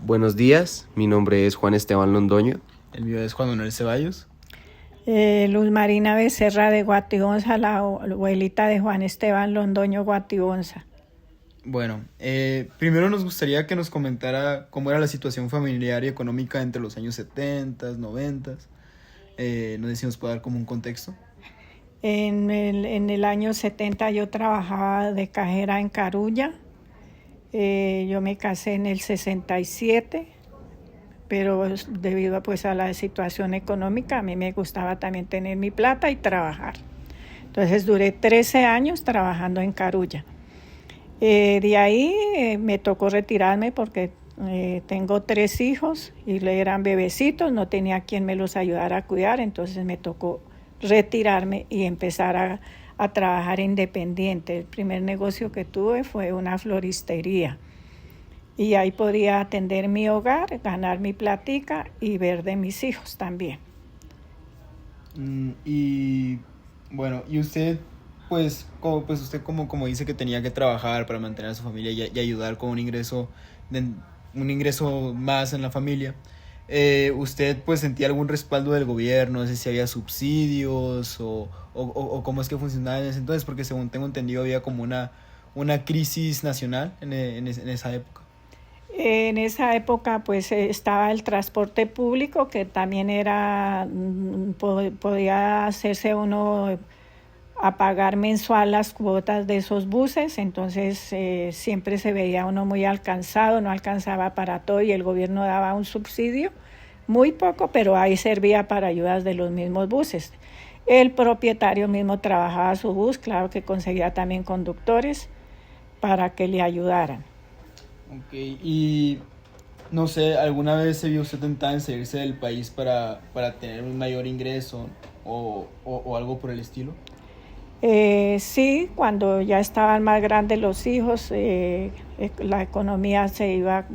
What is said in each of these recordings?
Buenos días, mi nombre es Juan Esteban Londoño. El mío es Juan Manuel Ceballos. Luz Marina Becerra de Guatibonza, la abuelita de Juan Esteban Londoño Guatibonza. Bueno, primero nos gustaría que nos comentara cómo era la situación familiar y económica entre los años 70, 90. No sé si nos puede dar como un contexto. En el año 70 yo trabajaba de cajera en Carulla. Yo me casé en el 67, pero debido pues a la situación económica, a mí me gustaba también tener mi plata y trabajar. Entonces duré 13 años trabajando en Carulla. De ahí me tocó retirarme porque tengo 3 hijos y eran bebecitos, no tenía quien me los ayudara a cuidar, entonces me tocó retirarme y empezar a trabajar independiente. El primer negocio que tuve fue una floristería y ahí podía atender mi hogar, ganar mi platica y ver de mis hijos también. Y bueno, y usted usted como dice que tenía que trabajar para mantener a su familia y ayudar con un ingreso más en la familia. ¿Usted pues sentía algún respaldo del gobierno? No sé si había subsidios o cómo es que funcionaba en ese entonces, porque según tengo entendido había como una crisis nacional en esa época. En esa época pues estaba el transporte público, que también era, podía hacerse uno a pagar mensual las cuotas de esos buses, entonces siempre se veía uno muy alcanzado, no alcanzaba para todo y el gobierno daba un subsidio, muy poco, pero ahí servía para ayudas de los mismos buses. El propietario mismo trabajaba su bus, claro que conseguía también conductores para que le ayudaran. Ok, y no sé, ¿alguna vez se vio usted tentada en salirse del país para tener un mayor ingreso o algo por el estilo? Sí, cuando ya estaban más grandes los hijos, la economía se iba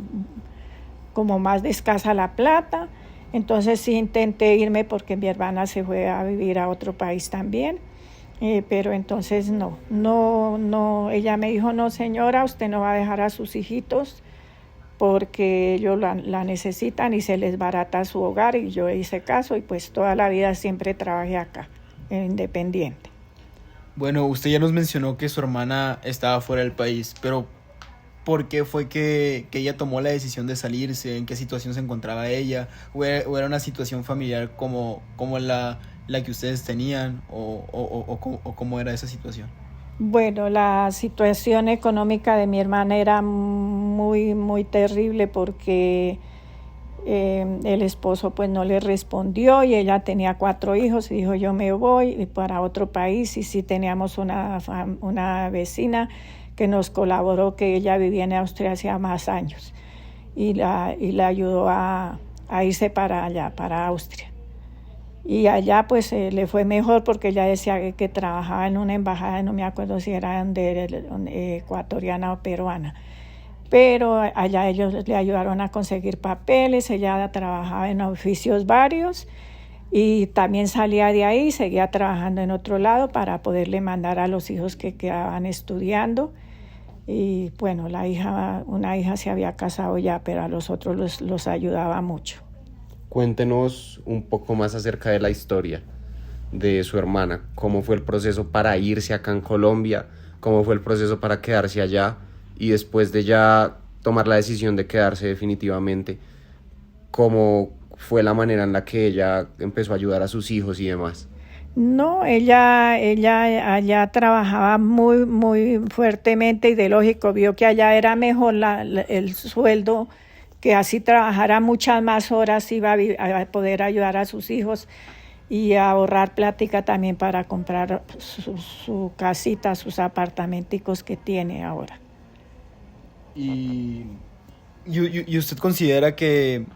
como más de escasa la plata, entonces sí intenté irme porque mi hermana se fue a vivir a otro país también, pero entonces no, ella me dijo, no señora, usted no va a dejar a sus hijitos porque ellos la necesitan y se les barata su hogar, y yo hice caso y pues toda la vida siempre trabajé acá, independiente. Bueno, usted ya nos mencionó que su hermana estaba fuera del país, pero ¿por qué fue que ella tomó la decisión de salirse? ¿En qué situación se encontraba ella? ¿O era una situación familiar como la que ustedes tenían? ¿O cómo era esa situación? Bueno, la situación económica de mi hermana era muy terrible porque el esposo pues no le respondió y ella tenía 4 hijos y dijo yo me voy para otro país, y sí teníamos una vecina que nos colaboró, que ella vivía en Austria hacía más años y la ayudó a irse para allá, para Austria. Y allá pues le fue mejor porque ella decía que trabajaba en una embajada, no me acuerdo si era ecuatoriana o peruana. Pero allá ellos le ayudaron a conseguir papeles, ella trabajaba en oficios varios y también salía de ahí, seguía trabajando en otro lado para poderle mandar a los hijos que quedaban estudiando. Y bueno, una hija se había casado ya, pero a los otros los ayudaba mucho. Cuéntenos un poco más acerca de la historia de su hermana. ¿Cómo fue el proceso para irse acá en Colombia? ¿Cómo fue el proceso para quedarse allá? Y después de ya tomar la decisión de quedarse definitivamente, ¿cómo fue la manera en la que ella empezó a ayudar a sus hijos y demás? No, ella allá trabajaba muy fuertemente y de lógico vio que allá era mejor el sueldo, que así trabajara muchas más horas iba a poder ayudar a sus hijos y a ahorrar plática también para comprar su casita, sus apartamenticos que tiene ahora. ¿Y usted considera que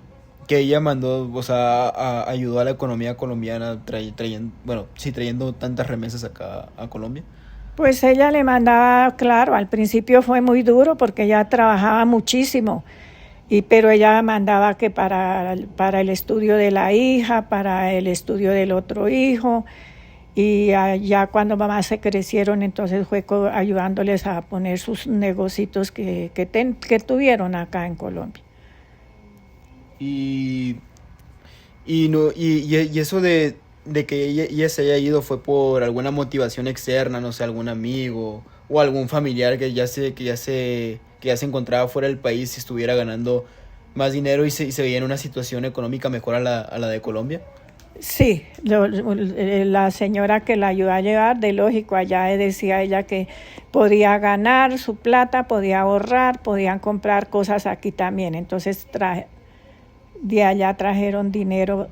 ella mandó, o sea, ayudó a la economía colombiana trayendo tantas remesas acá a Colombia? Pues ella le mandaba, claro, al principio fue muy duro porque ella trabajaba muchísimo, pero ella mandaba que para el estudio de la hija, para el estudio del otro hijo, y ya cuando mamás se crecieron, entonces fue ayudándoles a poner sus negocios que tuvieron acá en Colombia. Y, y eso de que ella se haya ido fue por alguna motivación externa, no sé, algún amigo o algún familiar que ya se encontraba fuera del país y estuviera ganando más dinero y se veía en una situación económica mejor a la de Colombia. Sí, la señora que la ayudó a llevar, de lógico, allá decía ella que podía ganar su plata, podía ahorrar, podían comprar cosas aquí también. Entonces de allá trajeron dinero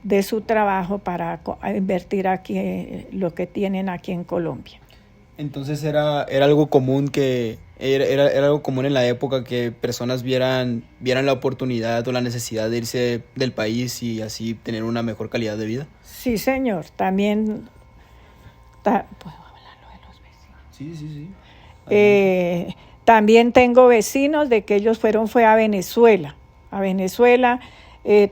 de su trabajo para invertir aquí lo que tienen aquí en Colombia. Entonces era algo común era algo común en la época que personas vieran la oportunidad o la necesidad de irse del país y así tener una mejor calidad de vida. Sí, señor. También ¿puedo hablarlo de los vecinos? Sí. También tengo vecinos de que ellos fue a Venezuela.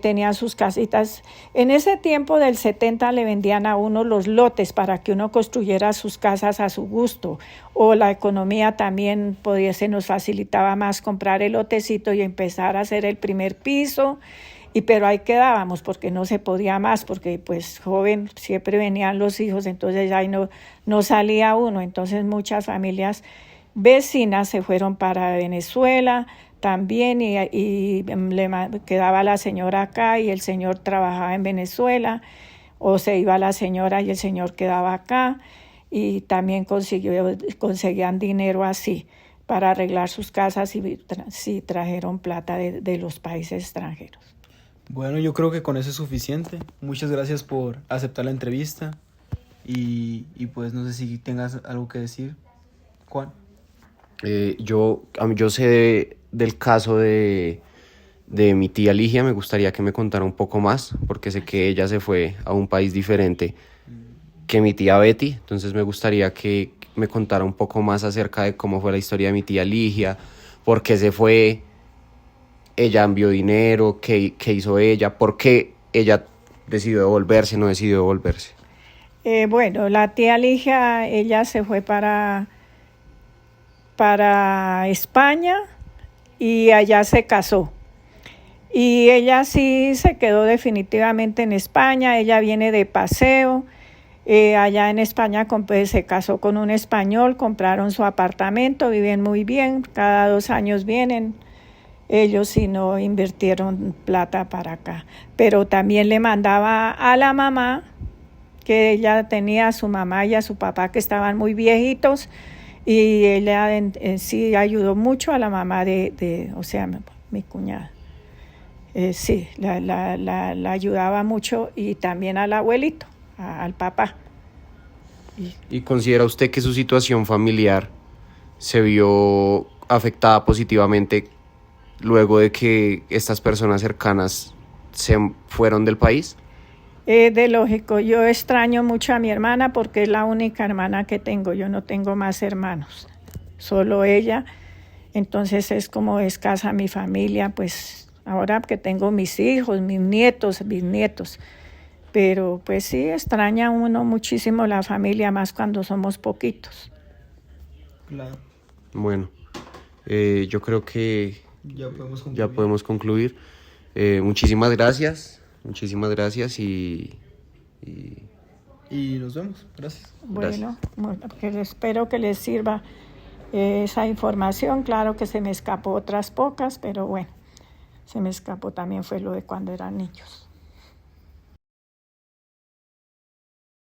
Tenían sus casitas. En ese tiempo del 70 le vendían a uno los lotes para que uno construyera sus casas a su gusto, o la economía también se nos facilitaba más comprar el lotecito y empezar a hacer el primer piso, pero ahí quedábamos porque no se podía más, porque pues joven siempre venían los hijos, entonces ahí no salía uno. Entonces muchas familias vecinas se fueron para Venezuela también y quedaba la señora acá y el señor trabajaba en Venezuela, o se iba la señora y el señor quedaba acá, y también conseguían dinero así para arreglar sus casas y sí trajeron plata de los países extranjeros. Bueno, yo creo que con eso es suficiente. Muchas gracias por aceptar la entrevista y pues no sé si tengas algo que decir, Juan. Yo sé del caso de mi tía Ligia. Me gustaría que me contara un poco más, porque sé que ella se fue a un país diferente que mi tía Betty. Entonces me gustaría que me contara un poco más acerca de cómo fue la historia de mi tía Ligia, por qué se fue, ella envió dinero, qué hizo ella, por qué ella decidió devolverse, no decidió devolverse. Bueno, la tía Ligia, ella se fue para España y allá se casó. Y ella sí se quedó definitivamente en España. Ella viene de paseo. Allá en España se casó con un español, compraron su apartamento, viven muy bien, cada 2 años vienen. Ellos sí no invirtieron plata para acá. Pero también le mandaba a la mamá, que ella tenía a su mamá y a su papá que estaban muy viejitos, y ella sí ayudó mucho a la mamá o sea, mi cuñada. Sí, la ayudaba mucho, y también al abuelito, al papá. ¿Y considera usted que su situación familiar se vio afectada positivamente luego de que estas personas cercanas se fueron del país? De lógico, yo extraño mucho a mi hermana porque es la única hermana que tengo. Yo no tengo más hermanos, solo ella. Entonces es como escasa mi familia, pues ahora que tengo mis hijos, mis nietos, bisnietos. Pero pues sí, extraña uno muchísimo la familia, más cuando somos poquitos. Claro. Bueno, yo creo que Ya podemos concluir. Muchísimas gracias Y nos vemos. Gracias. Bueno, espero que les sirva esa información. Claro que se me escapó otras pocas, pero bueno, se me escapó también fue lo de cuando eran niños.